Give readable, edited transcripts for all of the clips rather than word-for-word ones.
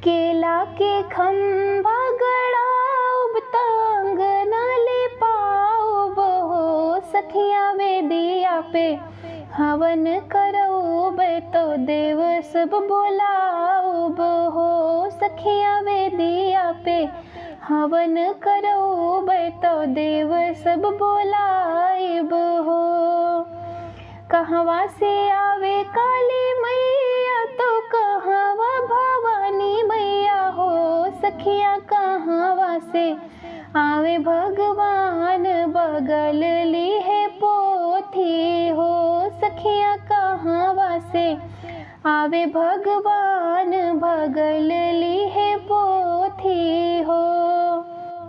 केला के खंभा गड़ाऊब तांग नाले पाऊब हो सखिया वेदिया पे हवन करऊब तो देव सब बोलाऊब हो सखिया वेदिया पे हवन करऊब तो देव सब बोलाइब हो। कहवा से आवे काली मैया तो कहवा भवानी मैया हो सखिया कहवा से आवे भगवान बगल ली है पोथी हो सखिया कहवा से आवे भगवान बगल ली है पोथी हो।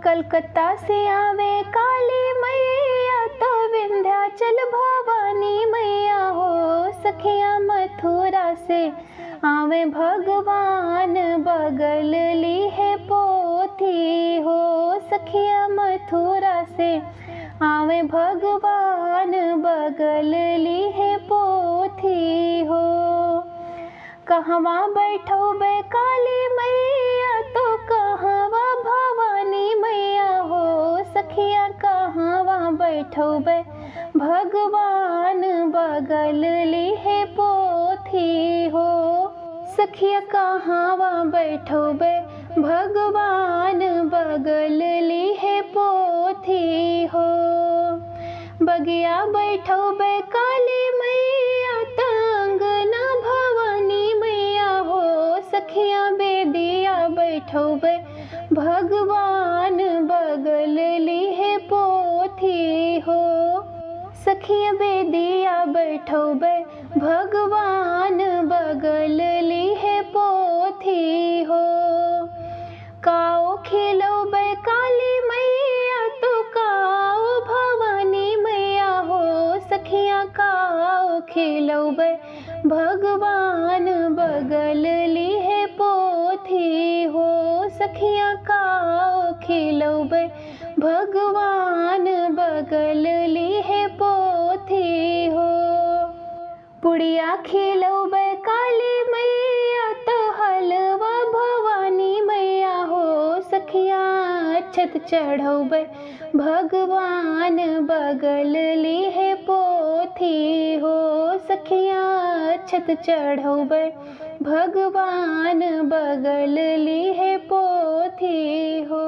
कलकत्ता से आवे काली मैया तो विंध्याचल भवानी मैया हो सखिया मथुरा से आवे भगवान बगल ली है पोथी हो सखिया मथुरा से आवे भगवान बगल ली है पोथी हो। कहवा बैठो बे काली मैया तो कहवा भवानी मैया हो सखिया कहवा बैठो बे भगवान बगल ली है पोथी हो सखिया कहवा बैठो बे भगवान बगल ली है पोथी हो। बगिया बैठो बे काली मैया तंगना भवानी मैया हो सखिया बेदिया बैठो बे भगवान बगल ली है पोथी हो सखिया बेदिया बैठो बे भगवान बगल ली है पोथी हो। काओ खिलो बे काली मैया तो काओ भवानी मैया हो सखिया काओ खिलो बे भगवान बगल ली है पोथी हो सखिया काओ खिलो बे भगवान बगल ली है पोथी हो। पुड़िया खिलो बे काली मैया तो हलवा भवानी मैया हो सखिया अक्षत चढ़ो बे भगवान बगल ली है पोथी हो सखिया अक्षत चढ़ो बे भगवान बगल ली है पोथी हो।